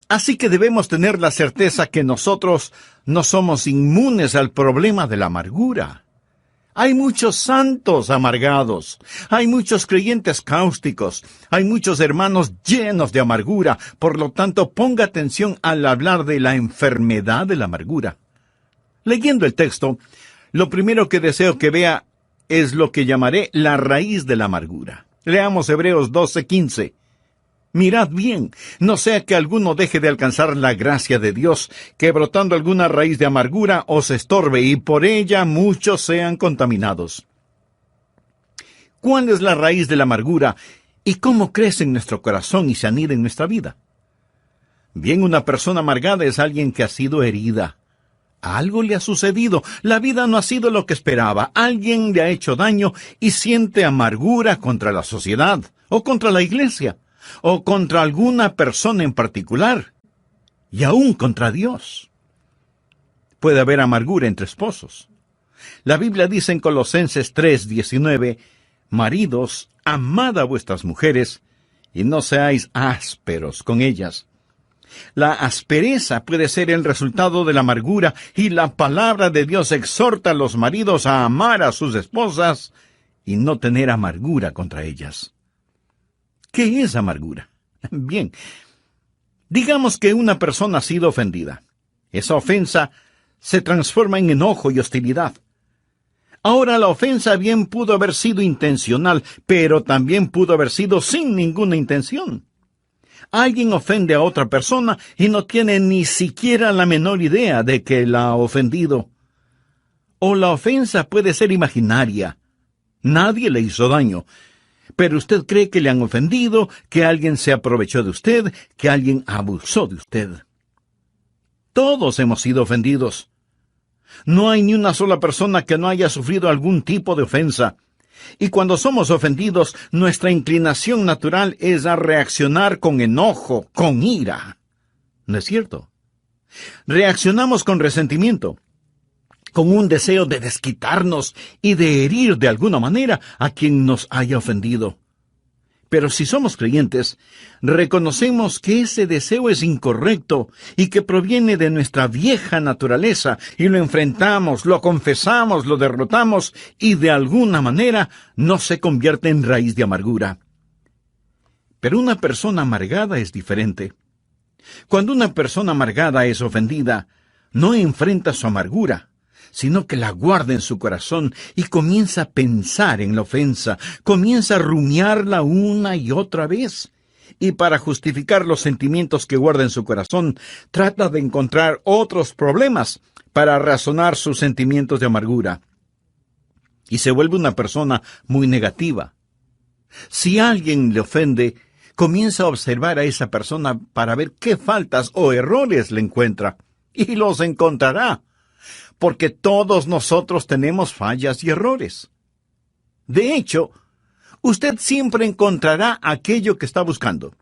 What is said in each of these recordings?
Así que debemos tener la certeza que nosotros no somos inmunes al problema de la amargura. Hay muchos santos amargados, hay muchos creyentes cáusticos, hay muchos hermanos llenos de amargura. Por lo tanto, ponga atención al hablar de la enfermedad de la amargura. Leyendo el texto, lo primero que deseo que vea es lo que llamaré la raíz de la amargura. Leamos Hebreos 12:15. Mirad bien, no sea que alguno deje de alcanzar la gracia de Dios, que brotando alguna raíz de amargura os estorbe, y por ella muchos sean contaminados. ¿Cuál es la raíz de la amargura y cómo crece en nuestro corazón y se anida en nuestra vida? Bien, una persona amargada es alguien que ha sido herida. Algo le ha sucedido, la vida no ha sido lo que esperaba, alguien le ha hecho daño y siente amargura contra la sociedad, o contra la iglesia, o contra alguna persona en particular, y aún contra Dios. Puede haber amargura entre esposos. La Biblia dice en Colosenses 3:19, maridos, amad a vuestras mujeres, y no seáis ásperos con ellas. La aspereza puede ser el resultado de la amargura, y la palabra de Dios exhorta a los maridos a amar a sus esposas y no tener amargura contra ellas. ¿Qué es amargura? Bien, digamos que una persona ha sido ofendida. Esa ofensa se transforma en enojo y hostilidad. Ahora, la ofensa bien pudo haber sido intencional, pero también pudo haber sido sin ninguna intención. Alguien ofende a otra persona y no tiene ni siquiera la menor idea de que la ha ofendido. O la ofensa puede ser imaginaria. Nadie le hizo daño, pero usted cree que le han ofendido, que alguien se aprovechó de usted, que alguien abusó de usted. Todos hemos sido ofendidos. No hay ni una sola persona que no haya sufrido algún tipo de ofensa. Y cuando somos ofendidos, nuestra inclinación natural es a reaccionar con enojo, con ira. ¿No es cierto? Reaccionamos con resentimiento, con un deseo de desquitarnos y de herir de alguna manera a quien nos haya ofendido. Pero si somos creyentes, reconocemos que ese deseo es incorrecto y que proviene de nuestra vieja naturaleza, y lo enfrentamos, lo confesamos, lo derrotamos, y de alguna manera no se convierte en raíz de amargura. Pero una persona amargada es diferente. Cuando una persona amargada es ofendida, no enfrenta su amargura, sino que la guarda en su corazón y comienza a pensar en la ofensa, comienza a rumiarla una y otra vez. Y para justificar los sentimientos que guarda en su corazón, trata de encontrar otros problemas para razonar sus sentimientos de amargura. Y se vuelve una persona muy negativa. Si alguien le ofende, comienza a observar a esa persona para ver qué faltas o errores le encuentra, y los encontrará, porque todos nosotros tenemos fallas y errores. De hecho, usted siempre encontrará aquello que está buscando.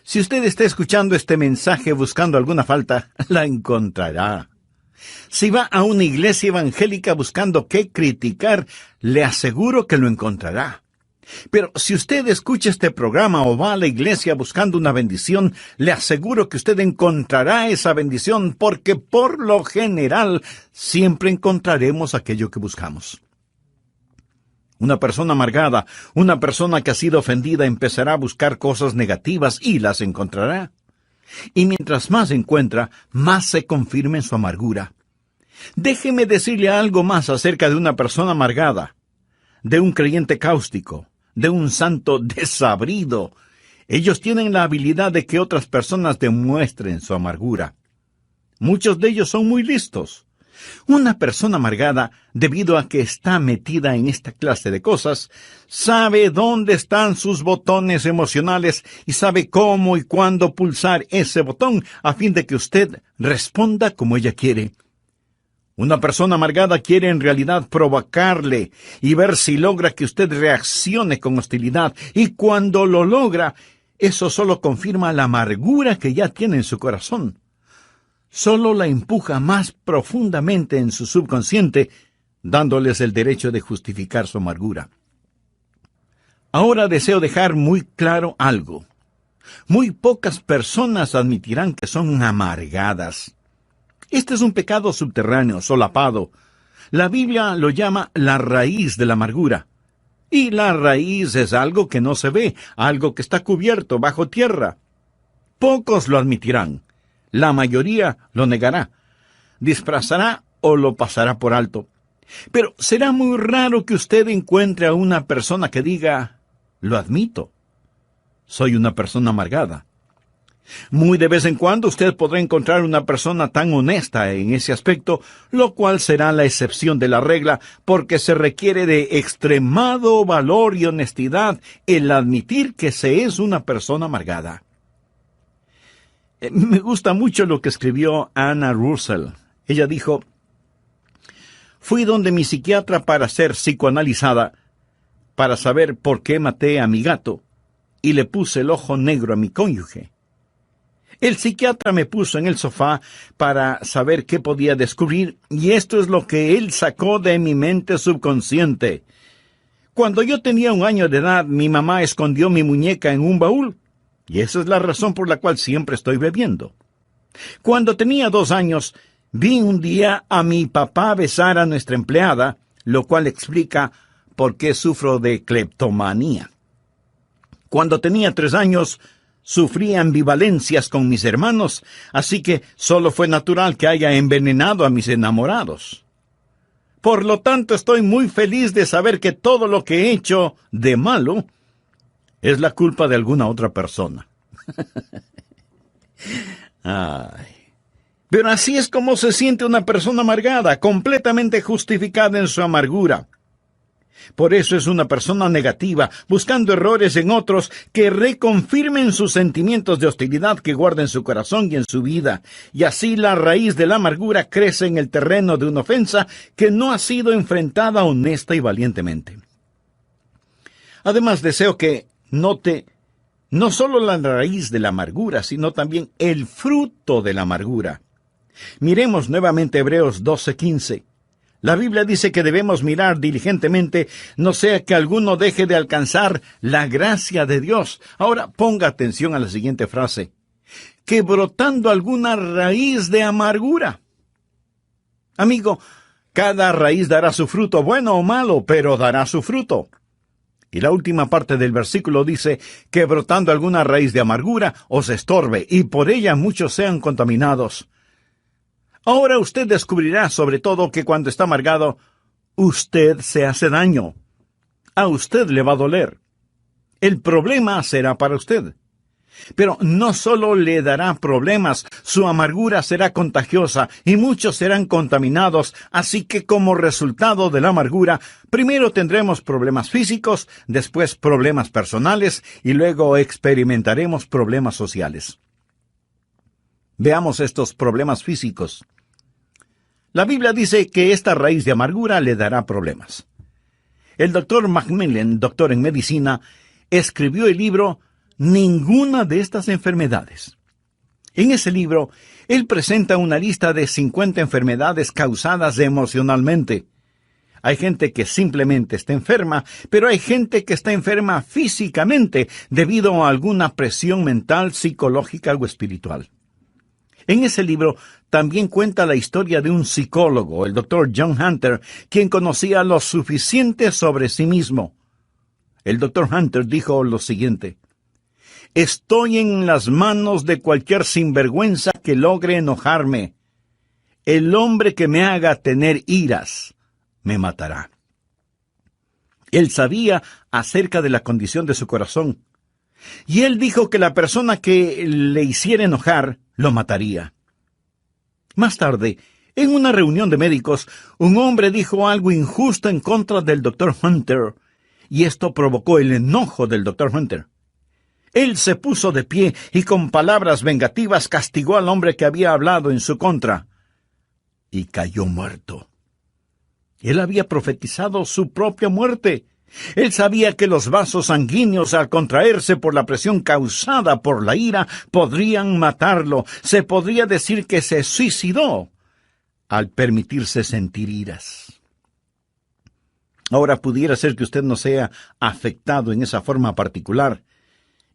Si usted está escuchando este mensaje buscando alguna falta, la encontrará. Si va a una iglesia evangélica buscando qué criticar, le aseguro que lo encontrará. Pero si usted escucha este programa o va a la iglesia buscando una bendición, le aseguro que usted encontrará esa bendición, porque por lo general siempre encontraremos aquello que buscamos. Una persona amargada, una persona que ha sido ofendida, empezará a buscar cosas negativas y las encontrará. Y mientras más encuentra, más se confirma en su amargura. Déjeme decirle algo más acerca de una persona amargada, de un creyente cáustico, de un santo desabrido. Ellos tienen la habilidad de que otras personas demuestren su amargura. Muchos de ellos son muy listos. Una persona amargada, debido a que está metida en esta clase de cosas, sabe dónde están sus botones emocionales y sabe cómo y cuándo pulsar ese botón a fin de que usted responda como ella quiere. Una persona amargada quiere en realidad provocarle y ver si logra que usted reaccione con hostilidad, y cuando lo logra, eso solo confirma la amargura que ya tiene en su corazón. Solo la empuja más profundamente en su subconsciente, dándoles el derecho de justificar su amargura. Ahora deseo dejar muy claro algo. Muy pocas personas admitirán que son amargadas. Este es un pecado subterráneo, solapado. La Biblia lo llama la raíz de la amargura. Y la raíz es algo que no se ve, algo que está cubierto bajo tierra. Pocos lo admitirán. La mayoría lo negará, disfrazará o lo pasará por alto. Pero será muy raro que usted encuentre a una persona que diga, lo admito, soy una persona amargada. Muy de vez en cuando usted podrá encontrar una persona tan honesta en ese aspecto, lo cual será la excepción de la regla, porque se requiere de extremado valor y honestidad el admitir que se es una persona amargada. Me gusta mucho lo que escribió Anna Russell. Ella dijo, fui donde mi psiquiatra para ser psicoanalizada, para saber por qué maté a mi gato, y le puse el ojo negro a mi cónyuge. El psiquiatra me puso en el sofá para saber qué podía descubrir, y esto es lo que él sacó de mi mente subconsciente. Cuando yo tenía 1 año de edad, mi mamá escondió mi muñeca en un baúl, y esa es la razón por la cual siempre estoy bebiendo. Cuando tenía 2 años, vi un día a mi papá besar a nuestra empleada, lo cual explica por qué sufro de cleptomanía. Cuando tenía 3 años, sufrí ambivalencias con mis hermanos, así que solo fue natural que haya envenenado a mis enamorados. Por lo tanto, estoy muy feliz de saber que todo lo que he hecho de malo es la culpa de alguna otra persona. Ay. Pero así es como se siente una persona amargada, completamente justificada en su amargura. Por eso es una persona negativa, buscando errores en otros que reconfirmen sus sentimientos de hostilidad que guarda en su corazón y en su vida. Y así la raíz de la amargura crece en el terreno de una ofensa que no ha sido enfrentada honesta y valientemente. Además, deseo que note no solo la raíz de la amargura, sino también el fruto de la amargura. Miremos nuevamente Hebreos 12:15. La Biblia dice que debemos mirar diligentemente, no sea que alguno deje de alcanzar la gracia de Dios. Ahora ponga atención a la siguiente frase. Que brotando alguna raíz de amargura. Amigo, cada raíz dará su fruto, bueno o malo, pero dará su fruto. Y la última parte del versículo dice que brotando alguna raíz de amargura os estorbe, y por ella muchos sean contaminados. Ahora usted descubrirá sobre todo que cuando está amargado, usted se hace daño. A usted le va a doler. El problema será para usted. Pero no solo le dará problemas, su amargura será contagiosa y muchos serán contaminados, así que como resultado de la amargura, primero tendremos problemas físicos, después problemas personales y luego experimentaremos problemas sociales. Veamos estos problemas físicos. La Biblia dice que esta raíz de amargura le dará problemas. El doctor Macmillan, doctor en medicina, escribió el libro Ninguna de estas enfermedades. En ese libro, él presenta una lista de 50 enfermedades causadas emocionalmente. Hay gente que simplemente está enferma, pero hay gente que está enferma físicamente debido a alguna presión mental, psicológica o espiritual. En ese libro también cuenta la historia de un psicólogo, el doctor John Hunter, quien conocía lo suficiente sobre sí mismo. El doctor Hunter dijo lo siguiente: estoy en las manos de cualquier sinvergüenza que logre enojarme. El hombre que me haga tener iras me matará. Él sabía acerca de la condición de su corazón. Y él dijo que la persona que le hiciera enojar lo mataría. Más tarde, en una reunión de médicos, un hombre dijo algo injusto en contra del doctor Hunter, y esto provocó el enojo del doctor Hunter. Él se puso de pie y con palabras vengativas castigó al hombre que había hablado en su contra, y cayó muerto. Él había profetizado su propia muerte. Él sabía que los vasos sanguíneos, al contraerse por la presión causada por la ira, podrían matarlo. Se podría decir que se suicidó al permitirse sentir iras. Ahora pudiera ser que usted no sea afectado en esa forma particular,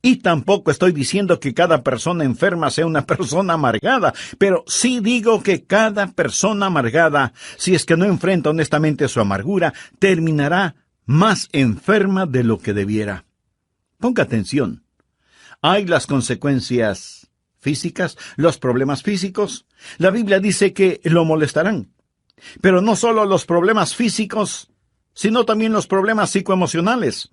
Y tampoco estoy diciendo que cada persona enferma sea una persona amargada, pero sí digo que cada persona amargada, si es que no enfrenta honestamente su amargura, terminará más enferma de lo que debiera. Ponga atención. Hay las consecuencias físicas, los problemas físicos. La Biblia dice que lo molestarán. Pero no solo los problemas físicos, sino también los problemas psicoemocionales.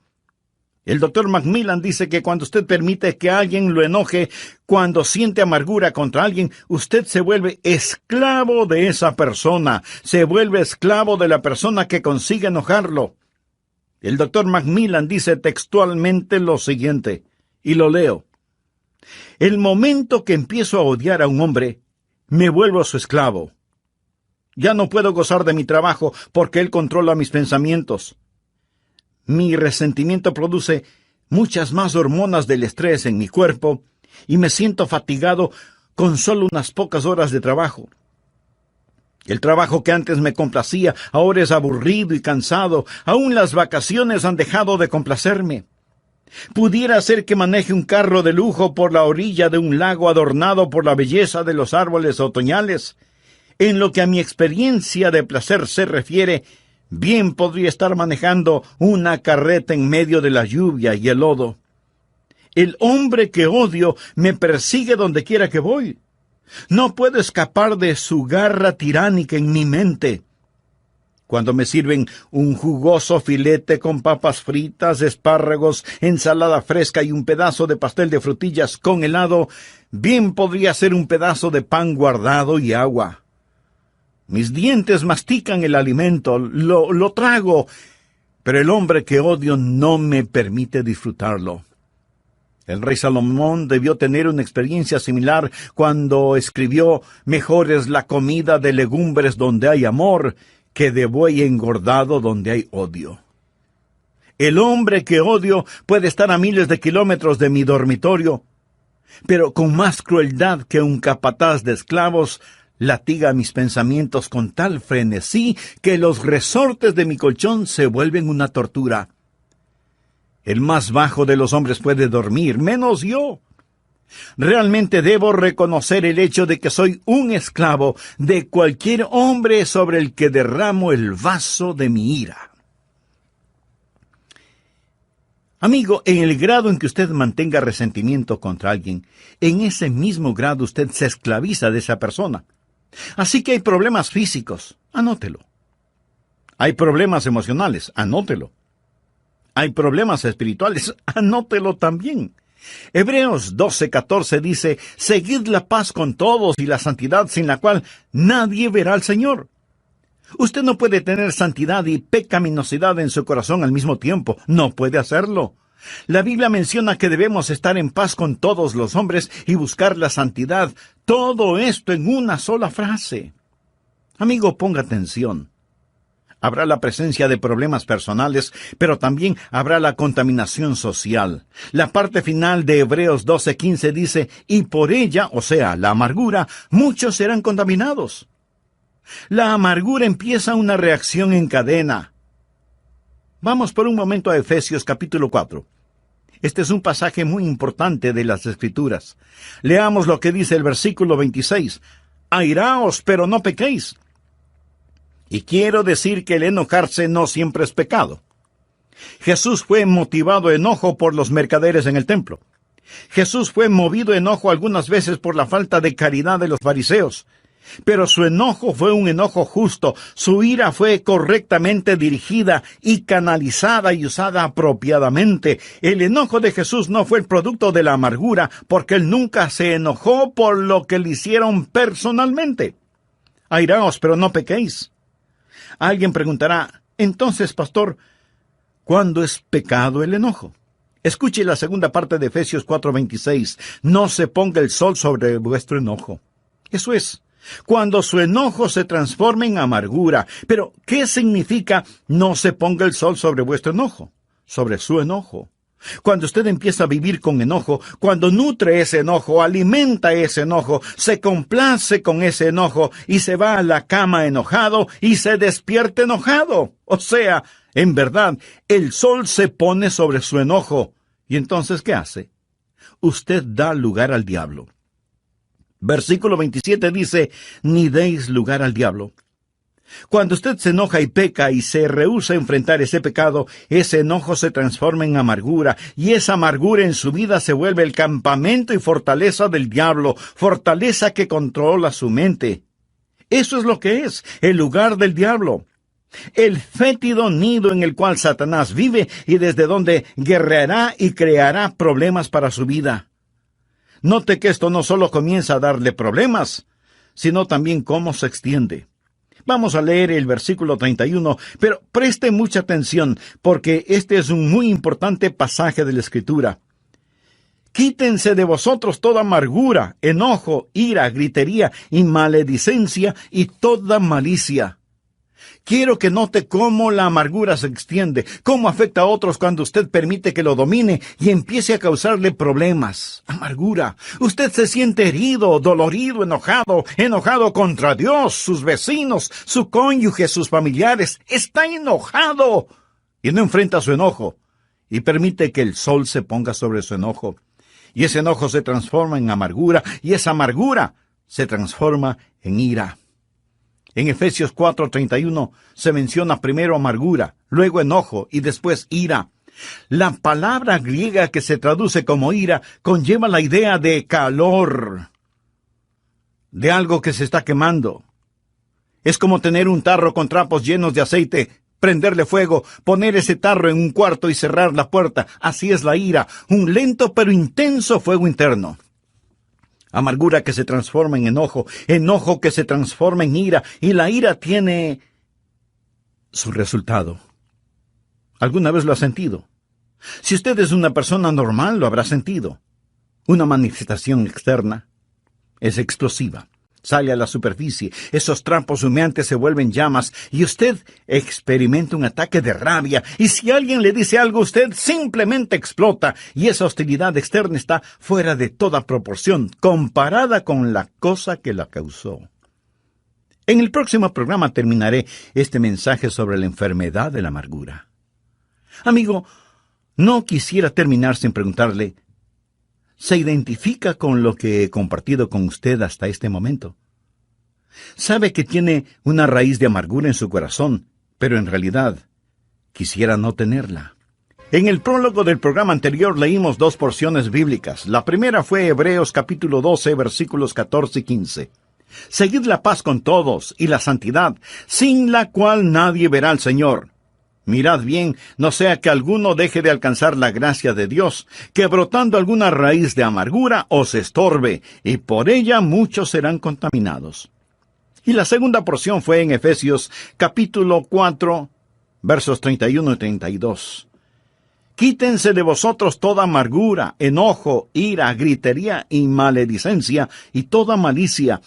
El doctor Macmillan dice que cuando usted permite que alguien lo enoje, cuando siente amargura contra alguien, usted se vuelve esclavo de esa persona, se vuelve esclavo de la persona que consigue enojarlo. El doctor Macmillan dice textualmente lo siguiente, y lo leo. El momento que empiezo a odiar a un hombre, me vuelvo su esclavo. Ya no puedo gozar de mi trabajo porque él controla mis pensamientos. Mi resentimiento produce muchas más hormonas del estrés en mi cuerpo y me siento fatigado con solo unas pocas horas de trabajo. El trabajo que antes me complacía ahora es aburrido y cansado. Aún las vacaciones han dejado de complacerme. Pudiera ser que maneje un carro de lujo por la orilla de un lago adornado por la belleza de los árboles otoñales. En lo que a mi experiencia de placer se refiere, bien podría estar manejando una carreta en medio de la lluvia y el lodo. El hombre que odio me persigue donde quiera que voy. No puedo escapar de su garra tiránica en mi mente. Cuando me sirven un jugoso filete con papas fritas, espárragos, ensalada fresca y un pedazo de pastel de frutillas con helado, bien podría ser un pedazo de pan guardado y agua. Mis dientes mastican el alimento, lo trago, pero el hombre que odio no me permite disfrutarlo. El rey Salomón debió tener una experiencia similar cuando escribió: «Mejor es la comida de legumbres donde hay amor, que de buey engordado donde hay odio». El hombre que odio puede estar a miles de kilómetros de mi dormitorio, pero con más crueldad que un capataz de esclavos, latiga mis pensamientos con tal frenesí que los resortes de mi colchón se vuelven una tortura. El más bajo de los hombres puede dormir, menos yo. Realmente debo reconocer el hecho de que soy un esclavo de cualquier hombre sobre el que derramo el vaso de mi ira. Amigo, en el grado en que usted mantenga resentimiento contra alguien, en ese mismo grado usted se esclaviza de esa persona. Así que hay problemas físicos, anótelo. Hay problemas emocionales, anótelo. Hay problemas espirituales, anótelo también. Hebreos 12:14 dice: «Seguid la paz con todos y la santidad sin la cual nadie verá al Señor». Usted no puede tener santidad y pecaminosidad en su corazón al mismo tiempo. No puede hacerlo. La Biblia menciona que debemos estar en paz con todos los hombres y buscar la santidad. Todo esto en una sola frase. Amigo, ponga atención. Habrá la presencia de problemas personales, pero también habrá la contaminación social. La parte final de Hebreos 12:15 dice: «Y por ella», o sea, la amargura, «muchos serán contaminados». La amargura empieza una reacción en cadena. Vamos por un momento a Efesios capítulo 4. Este es un pasaje muy importante de las Escrituras. Leamos lo que dice el versículo 26. «Airaos, pero no pequéis». Y quiero decir que el enojarse no siempre es pecado. Jesús fue motivado a enojo por los mercaderes en el templo. Jesús fue movido a enojo algunas veces por la falta de caridad de los fariseos. Pero su enojo fue un enojo justo. Su ira fue correctamente dirigida y canalizada y usada apropiadamente. El enojo de Jesús no fue el producto de la amargura, porque él nunca se enojó por lo que le hicieron personalmente. Airaos, pero no pequéis. Alguien preguntará: entonces, pastor, ¿cuándo es pecado el enojo? Escuche la segunda parte de Efesios 4:26. «No se ponga el sol sobre vuestro enojo». Eso es, cuando su enojo se transforma en amargura. Pero, ¿qué significa «no se ponga el sol sobre vuestro enojo»? Sobre su enojo. Cuando usted empieza a vivir con enojo, cuando nutre ese enojo, alimenta ese enojo, se complace con ese enojo y se va a la cama enojado y se despierta enojado. O sea, en verdad, el sol se pone sobre su enojo. ¿Y entonces qué hace? usted da lugar al diablo. Versículo 27 dice, ni deis lugar al diablo. Cuando usted se enoja y peca y se rehúsa a enfrentar ese pecado, ese enojo se transforma en amargura, y esa amargura en su vida se vuelve el campamento y fortaleza del diablo, fortaleza que controla su mente. Eso es lo que es, el lugar del diablo. El fétido nido en el cual Satanás vive y desde donde guerreará y creará problemas para su vida. Note que esto no solo comienza a darle problemas, sino también cómo se extiende. Vamos a leer el versículo 31, pero preste mucha atención, porque este es un muy importante pasaje de la Escritura. Quítense de vosotros toda amargura, enojo, ira, gritería y maledicencia y toda malicia. Quiero que note cómo la amargura se extiende, cómo afecta a otros cuando usted permite que lo domine y empiece a causarle problemas. Amargura. Usted se siente herido, dolorido, enojado contra Dios, sus vecinos, su cónyuge, sus familiares. Está enojado y no enfrenta su enojo y permite que el sol se ponga sobre su enojo. Y ese enojo se transforma en amargura y esa amargura se transforma en ira. En Efesios 4:31 se menciona primero amargura, luego enojo y después ira. La palabra griega que se traduce como ira conlleva la idea de calor, de algo que se está quemando. Es como tener un tarro con trapos llenos de aceite, prenderle fuego, poner ese tarro en un cuarto y cerrar la puerta. Así es la ira, un lento pero intenso fuego interno. Amargura que se transforma en enojo, enojo que se transforma en ira, y la ira tiene su resultado. ¿Alguna vez lo ha sentido? Si usted es una persona normal, lo habrá sentido. Una manifestación externa es explosiva. Sale a la superficie, esos trapos humeantes se vuelven llamas, y usted experimenta un ataque de rabia, y si alguien le dice algo, usted simplemente explota, y esa hostilidad externa está fuera de toda proporción, comparada con la cosa que la causó. En el próximo programa terminaré este mensaje sobre la enfermedad de la amargura. Amigo, no quisiera terminar sin preguntarle, ¿se identifica con lo que he compartido con usted hasta este momento? Sabe que tiene una raíz de amargura en su corazón, pero en realidad quisiera no tenerla. En el prólogo del programa anterior leímos dos porciones bíblicas. La primera fue Hebreos capítulo 12, versículos 14 y 15. Seguid la paz con todos y la santidad, sin la cual nadie verá al Señor. Mirad bien, no sea que alguno deje de alcanzar la gracia de Dios, que brotando alguna raíz de amargura os estorbe, y por ella muchos serán contaminados. Y la segunda porción fue en Efesios capítulo 4, versos 31 y 32. Quítense de vosotros toda amargura, enojo, ira, gritería y maledicencia, y toda malicia.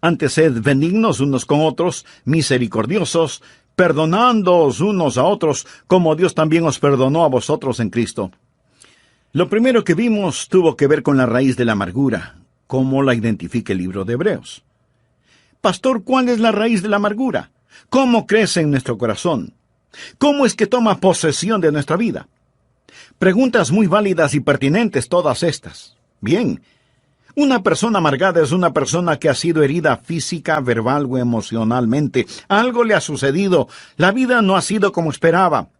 Antes sed benignos unos con otros, misericordiosos, perdonándoos unos a otros, como Dios también os perdonó a vosotros en Cristo. Lo primero que vimos tuvo que ver con la raíz de la amargura, como la identifica el libro de Hebreos. Pastor, ¿cuál es la raíz de la amargura? ¿Cómo crece en nuestro corazón? ¿Cómo es que toma posesión de nuestra vida? Preguntas muy válidas y pertinentes todas estas. Bien. Una persona amargada es una persona que ha sido herida física, verbal o emocionalmente. Algo le ha sucedido. La vida no ha sido como esperaba.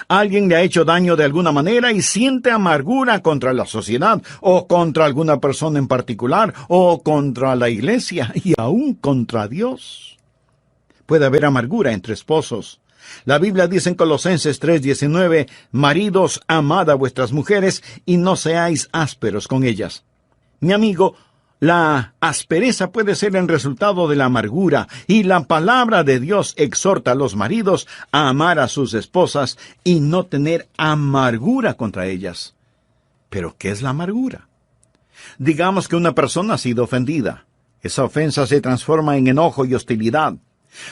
Alguien le ha hecho daño de alguna manera y siente amargura contra la sociedad, o contra alguna persona en particular, o contra la iglesia, y aún contra Dios. Puede haber amargura entre esposos. La Biblia dice en Colosenses 3:19, maridos, amad a vuestras mujeres y no seáis ásperos con ellas. Mi amigo, la aspereza puede ser el resultado de la amargura, y la palabra de Dios exhorta a los maridos a amar a sus esposas y no tener amargura contra ellas. ¿Pero qué es la amargura? Digamos que una persona ha sido ofendida. Esa ofensa se transforma en enojo y hostilidad.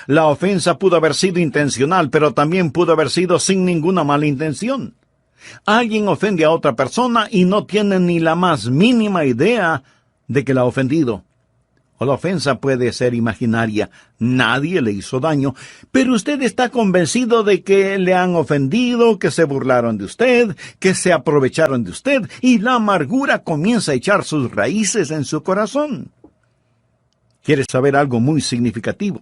La ofensa pudo haber sido intencional, pero también pudo haber sido sin ninguna mala intención. Alguien ofende a otra persona y no tiene ni la más mínima idea de que la ha ofendido. o la ofensa puede ser imaginaria. Nadie le hizo daño, pero usted está convencido de que le han ofendido, que se burlaron de usted, que se aprovecharon de usted, y la amargura comienza a echar sus raíces en su corazón. ¿Quiere saber algo muy significativo?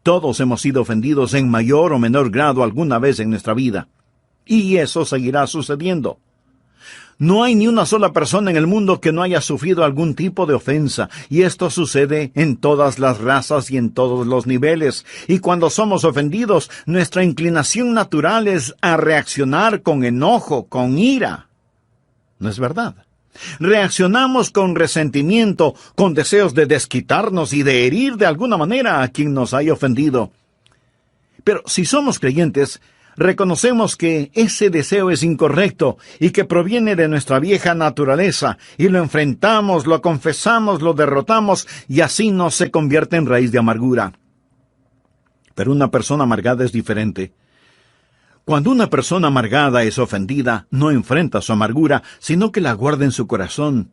Todos hemos sido ofendidos en mayor o menor grado alguna vez en nuestra vida, y eso seguirá sucediendo. No hay ni una sola persona en el mundo que no haya sufrido algún tipo de ofensa, y esto sucede en todas las razas y en todos los niveles. Y cuando somos ofendidos, nuestra inclinación natural es a reaccionar con enojo, con ira. ¿No es verdad? Reaccionamos con resentimiento, con deseos de desquitarnos y de herir de alguna manera a quien nos haya ofendido. Pero si somos creyentes, reconocemos que ese deseo es incorrecto y que proviene de nuestra vieja naturaleza, y lo enfrentamos, lo confesamos, lo derrotamos, y así no se convierte en raíz de amargura. Pero una persona amargada es diferente. Cuando una persona amargada es ofendida, no enfrenta su amargura, sino que la guarda en su corazón.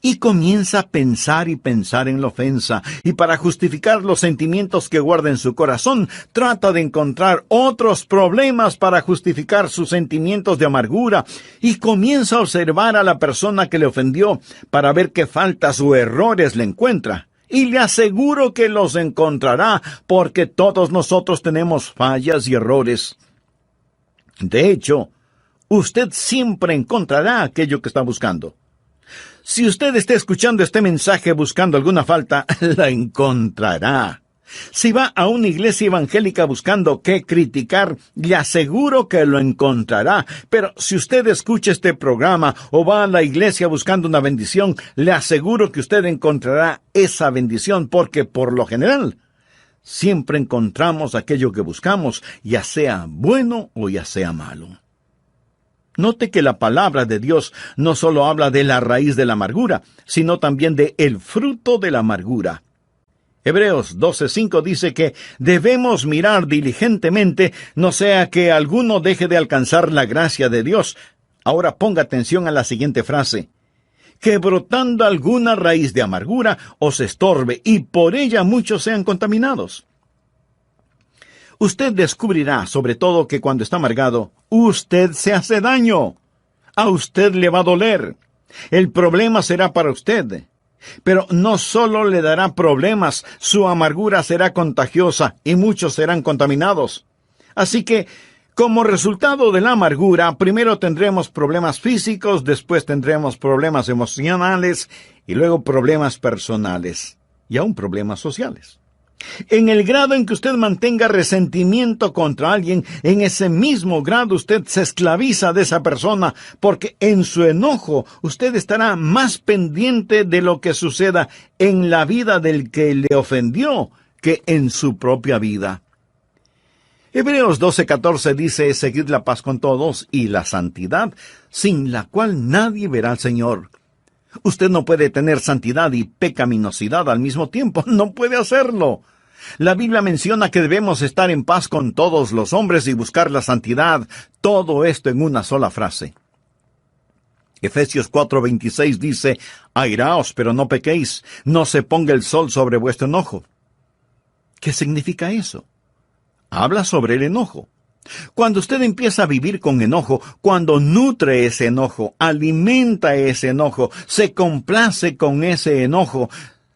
Y comienza a pensar y pensar en la ofensa, y para justificar los sentimientos que guarda en su corazón, trata de encontrar otros problemas para justificar sus sentimientos de amargura, y comienza a observar a la persona que le ofendió para ver qué faltas o errores le encuentra. Y le aseguro que los encontrará, porque todos nosotros tenemos fallas y errores. De hecho, usted siempre encontrará aquello que está buscando. Si usted está escuchando este mensaje buscando alguna falta, la encontrará. Si va a una iglesia evangélica buscando qué criticar, le aseguro que lo encontrará. Pero si usted escucha este programa o va a la iglesia buscando una bendición, le aseguro que usted encontrará esa bendición, porque por lo general siempre encontramos aquello que buscamos, ya sea bueno o ya sea malo. Note que la palabra de Dios no solo habla de la raíz de la amargura, sino también de el fruto de la amargura. Hebreos 12:5 dice que debemos mirar diligentemente, no sea que alguno deje de alcanzar la gracia de Dios. Ahora ponga atención a la siguiente frase: que brotando alguna raíz de amargura os estorbe, y por ella muchos sean contaminados. Usted descubrirá, sobre todo, que cuando está amargado, usted se hace daño. A usted le va a doler. El problema será para usted. Pero no solo le dará problemas, su amargura será contagiosa y muchos serán contaminados. Así que, como resultado de la amargura, primero tendremos problemas físicos, después tendremos problemas emocionales y luego problemas personales y aún problemas sociales. En el grado en que usted mantenga resentimiento contra alguien, en ese mismo grado usted se esclaviza de esa persona, porque en su enojo usted estará más pendiente de lo que suceda en la vida del que le ofendió que en su propia vida. Hebreos 12:14 dice: seguid la paz con todos y la santidad, sin la cual nadie verá al Señor. Usted no puede tener santidad y pecaminosidad al mismo tiempo. No puede hacerlo. La Biblia menciona que debemos estar en paz con todos los hombres y buscar la santidad. Todo esto en una sola frase. Efesios 4:26 dice: airaos, pero no pequéis. No se ponga el sol sobre vuestro enojo. ¿Qué significa eso? Habla sobre el enojo. Cuando usted empieza a vivir con enojo, cuando nutre ese enojo, alimenta ese enojo, se complace con ese enojo,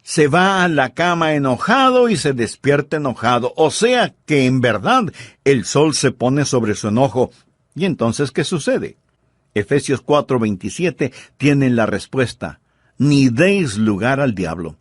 se va a la cama enojado y se despierta enojado. O sea que en verdad el sol se pone sobre su enojo. ¿Y entonces qué sucede? Efesios 4:27 tiene la respuesta: ni deis lugar al diablo.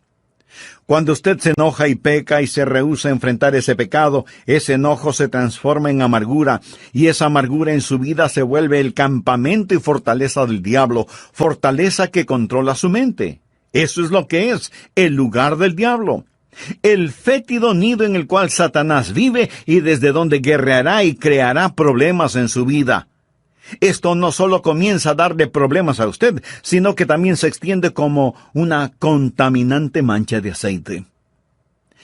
Cuando usted se enoja y peca y se rehúsa a enfrentar ese pecado, ese enojo se transforma en amargura, y esa amargura en su vida se vuelve el campamento y fortaleza del diablo, fortaleza que controla su mente. Eso es lo que es el lugar del diablo, el fétido nido en el cual Satanás vive y desde donde guerreará y creará problemas en su vida. Esto no solo comienza a darle problemas a usted, sino que también se extiende como una contaminante mancha de aceite.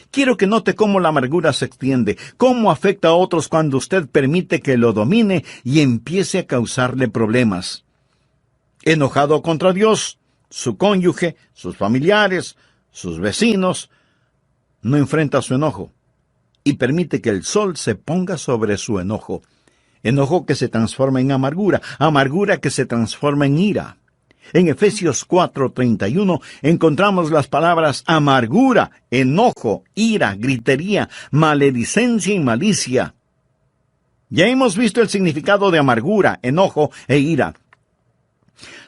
Quiero que note cómo la amargura se extiende, cómo afecta a otros cuando usted permite que lo domine y empiece a causarle problemas. Enojado contra Dios, su cónyuge, sus familiares, sus vecinos, no enfrenta su enojo y permite que el sol se ponga sobre su enojo. Enojo que se transforma en amargura, amargura que se transforma en ira. En Efesios 4:31 encontramos las palabras amargura, enojo, ira, gritería, maledicencia y malicia. Ya hemos visto el significado de amargura, enojo e ira.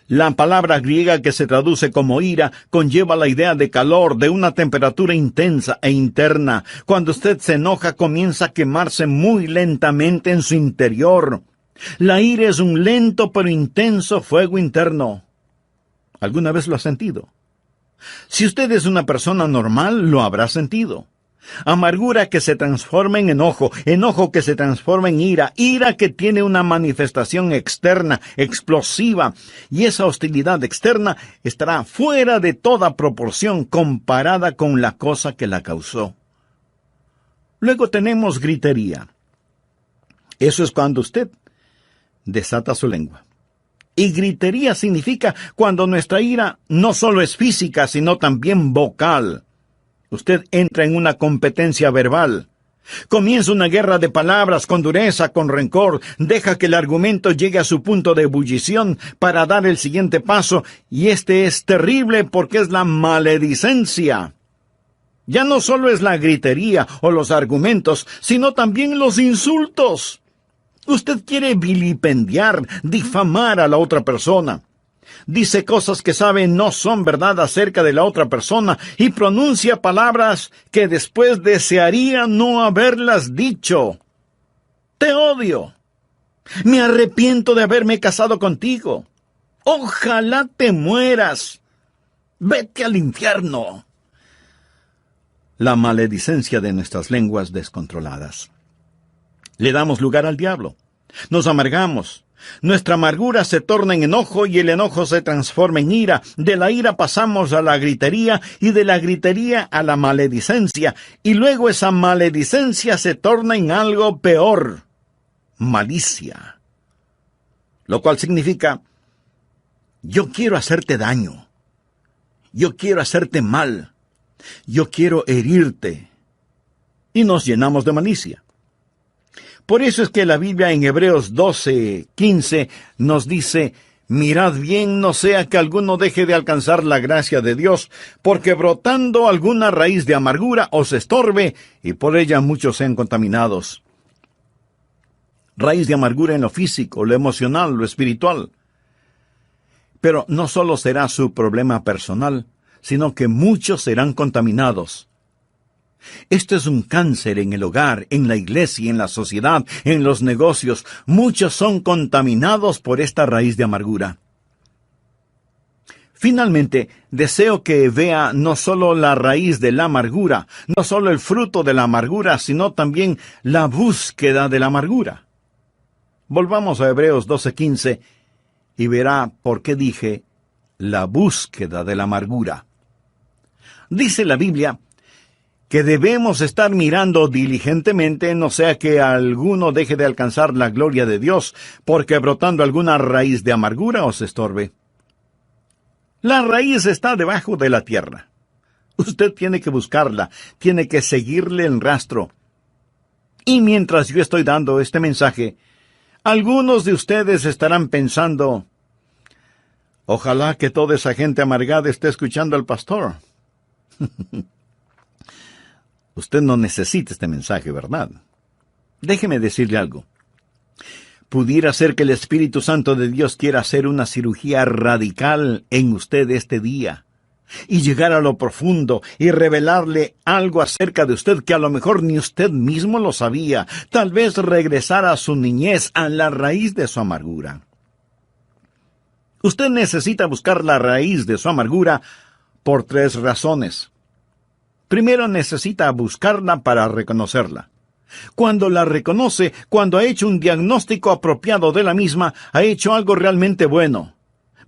La palabra griega que se traduce como ira conlleva la idea de calor, de una temperatura intensa e interna. Cuando usted se enoja, comienza a quemarse muy lentamente en su interior. La ira es un lento pero intenso fuego interno. ¿Alguna vez lo ha sentido? Si usted es una persona normal, lo habrá sentido. Amargura que se transforma en enojo, enojo que se transforma en ira, ira que tiene una manifestación externa, explosiva, y esa hostilidad externa estará fuera de toda proporción comparada con la cosa que la causó. Luego tenemos gritería. Eso es cuando usted desata su lengua. Y gritería significa cuando nuestra ira no solo es física, sino también vocal. Usted entra en una competencia verbal. Comienza una guerra de palabras con dureza, con rencor. Deja que el argumento llegue a su punto de ebullición para dar el siguiente paso. Y este es terrible porque es la maledicencia. Ya no solo es la gritería o los argumentos, sino también los insultos. Usted quiere vilipendiar, difamar a la otra persona. Dice cosas que sabe no son verdad acerca de la otra persona y pronuncia palabras que después desearía no haberlas dicho. Te odio. Me arrepiento de haberme casado contigo. Ojalá te mueras. Vete al infierno. La maledicencia de nuestras lenguas descontroladas. Le damos lugar al diablo. Nos amargamos. Nuestra amargura se torna en enojo y el enojo se transforma en ira. De la ira pasamos a la gritería y de la gritería a la maledicencia. Y luego esa maledicencia se torna en algo peor. Malicia. Lo cual significa, yo quiero hacerte daño. Yo quiero hacerte mal. Yo quiero herirte. Y nos llenamos de malicia. Por eso es que la Biblia en Hebreos 12:15 nos dice, mirad bien, no sea que alguno deje de alcanzar la gracia de Dios, porque brotando alguna raíz de amargura os estorbe, y por ella muchos sean contaminados. Raíz de amargura en lo físico, lo emocional, lo espiritual. Pero no solo será su problema personal, sino que muchos serán contaminados. Esto es un cáncer en el hogar, en la iglesia, en la sociedad, en los negocios. Muchos son contaminados por esta raíz de amargura. Finalmente, deseo que vea no solo la raíz de la amargura, no solo el fruto de la amargura, sino también la búsqueda de la amargura. Volvamos a Hebreos 12:15 y verá por qué dije la búsqueda de la amargura. Dice la Biblia que debemos estar mirando diligentemente, no sea que alguno deje de alcanzar la gloria de Dios, porque brotando alguna raíz de amargura os estorbe. La raíz está debajo de la tierra. Usted tiene que buscarla, tiene que seguirle el rastro. Y mientras yo estoy dando este mensaje, algunos de ustedes estarán pensando, ojalá que toda esa gente amargada esté escuchando al pastor. Usted no necesita este mensaje, ¿verdad? Déjeme decirle algo. Pudiera ser que el Espíritu Santo de Dios quiera hacer una cirugía radical en usted este día y llegar a lo profundo y revelarle algo acerca de usted que a lo mejor ni usted mismo lo sabía. Tal vez regresar a su niñez, a la raíz de su amargura. Usted necesita buscar la raíz de su amargura por 3 razones. Primero necesita buscarla para reconocerla. Cuando la reconoce, cuando ha hecho un diagnóstico apropiado de la misma, ha hecho algo realmente bueno.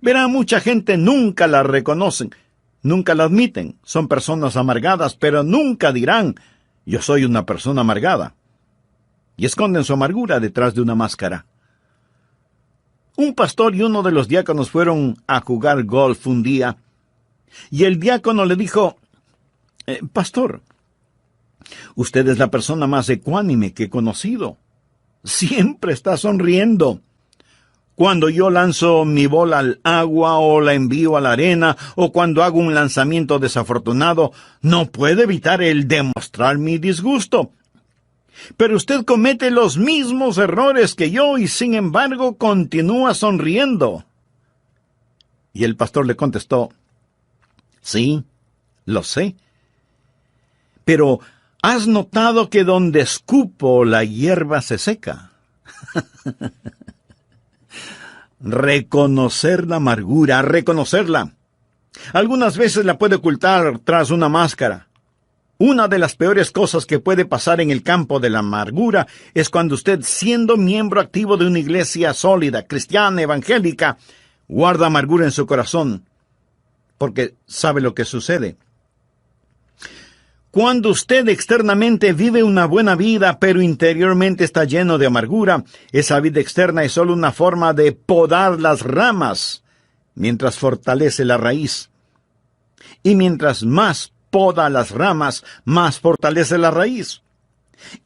Verá, mucha gente nunca la reconocen, nunca la admiten. Son personas amargadas, pero nunca dirán, yo soy una persona amargada. Y esconden su amargura detrás de una máscara. Un pastor y uno de los diáconos fueron a jugar golf un día, y el diácono le dijo, Pastor, usted es la persona más ecuánime que he conocido. Siempre está sonriendo. Cuando yo lanzo mi bola al agua o la envío a la arena o cuando hago un lanzamiento desafortunado, no puedo evitar el demostrar mi disgusto. Pero usted comete los mismos errores que yo y sin embargo continúa sonriendo. Y el pastor le contestó, sí, lo sé. Pero ¿has notado que donde escupo la hierba se seca? Reconocer la amargura, reconocerla. Algunas veces la puede ocultar tras una máscara. Una de las peores cosas que puede pasar en el campo de la amargura es cuando usted, siendo miembro activo de una iglesia sólida, cristiana, evangélica, guarda amargura en su corazón, porque sabe lo que sucede. Cuando usted externamente vive una buena vida, pero interiormente está lleno de amargura, esa vida externa es solo una forma de podar las ramas, mientras fortalece la raíz. Y mientras más poda las ramas, más fortalece la raíz.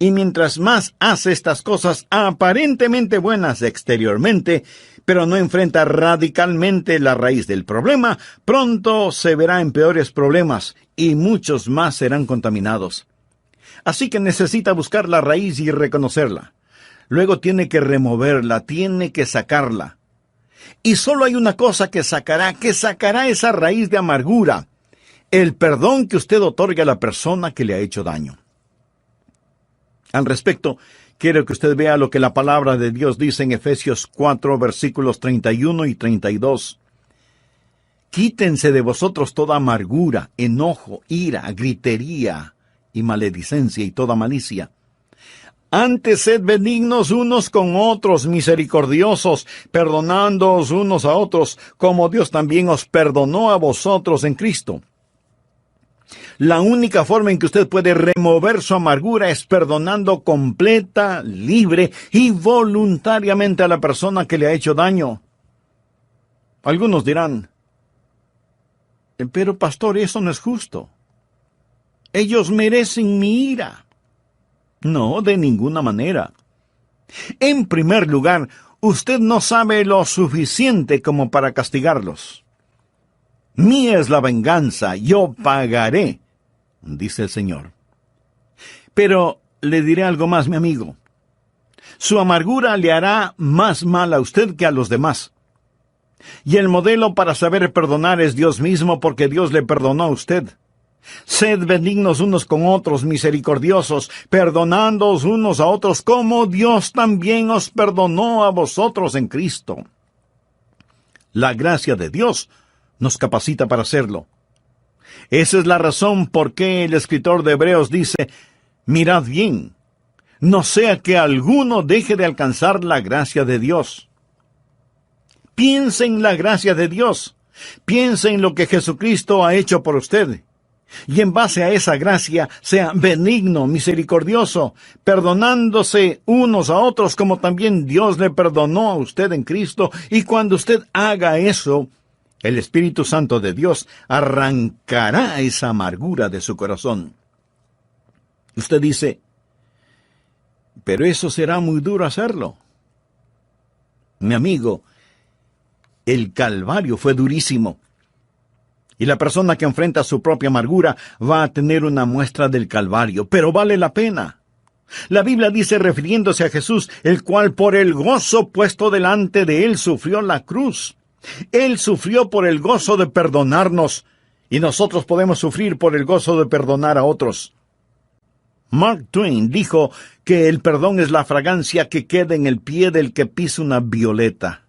Y mientras más hace estas cosas aparentemente buenas exteriormente, pero no enfrenta radicalmente la raíz del problema, pronto se verá en peores problemas y muchos más serán contaminados. Así que necesita buscar la raíz y reconocerla. Luego tiene que removerla, tiene que sacarla. Y solo hay una cosa que sacará esa raíz de amargura: el perdón que usted otorga a la persona que le ha hecho daño. Al respecto, quiero que usted vea lo que la palabra de Dios dice en Efesios 4, versículos 31 y 32. Quítense de vosotros toda amargura, enojo, ira, gritería y maledicencia y toda malicia. Antes sed benignos unos con otros, misericordiosos, perdonándoos unos a otros, como Dios también os perdonó a vosotros en Cristo. La única forma en que usted puede remover su amargura es perdonando completa, libre y voluntariamente a la persona que le ha hecho daño. Algunos dirán, pero pastor, eso no es justo. Ellos merecen mi ira. No, de ninguna manera. En primer lugar, usted no sabe lo suficiente como para castigarlos. Mía es la venganza, yo pagaré, dice el Señor. Pero le diré algo más, mi amigo. Su amargura le hará más mal a usted que a los demás. Y el modelo para saber perdonar es Dios mismo, porque Dios le perdonó a usted. Sed benignos unos con otros, misericordiosos, perdonándoos unos a otros, como Dios también os perdonó a vosotros en Cristo. La gracia de Dios nos capacita para hacerlo. Esa es la razón por qué el escritor de Hebreos dice, mirad bien, no sea que alguno deje de alcanzar la gracia de Dios. Piense en la gracia de Dios. Piense en lo que Jesucristo ha hecho por usted. Y en base a esa gracia, sea benigno, misericordioso, perdonándose unos a otros como también Dios le perdonó a usted en Cristo. Y cuando usted haga eso, el Espíritu Santo de Dios arrancará esa amargura de su corazón. Usted dice, pero eso será muy duro hacerlo. Mi amigo, el Calvario fue durísimo. Y la persona que enfrenta su propia amargura va a tener una muestra del Calvario, pero vale la pena. La Biblia dice, refiriéndose a Jesús, el cual por el gozo puesto delante de él sufrió la cruz. Él sufrió por el gozo de perdonarnos, y nosotros podemos sufrir por el gozo de perdonar a otros. Mark Twain dijo que el perdón es la fragancia que queda en el pie del que pisa una violeta.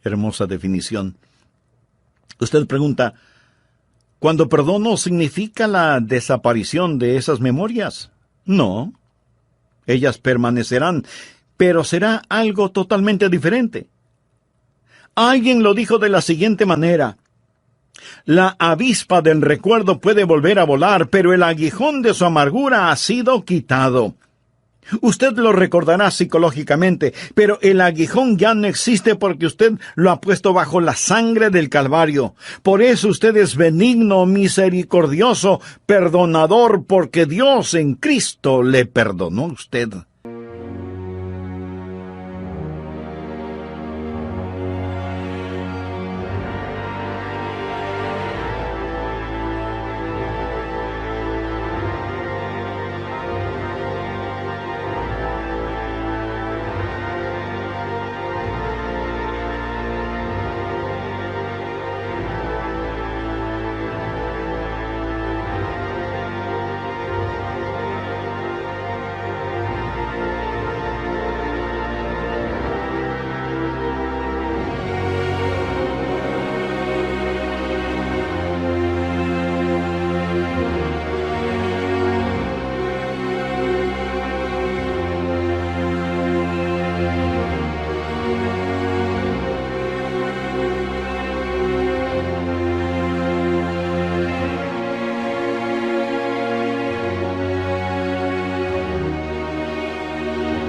Hermosa definición. Usted pregunta, ¿cuando perdono significa la desaparición de esas memorias? No. Ellas permanecerán, pero será algo totalmente diferente. Alguien lo dijo de la siguiente manera: la avispa del recuerdo puede volver a volar, pero el aguijón de su amargura ha sido quitado. Usted lo recordará psicológicamente, pero el aguijón ya no existe porque usted lo ha puesto bajo la sangre del Calvario. Por eso usted es benigno, misericordioso, perdonador, porque Dios en Cristo le perdonó a usted.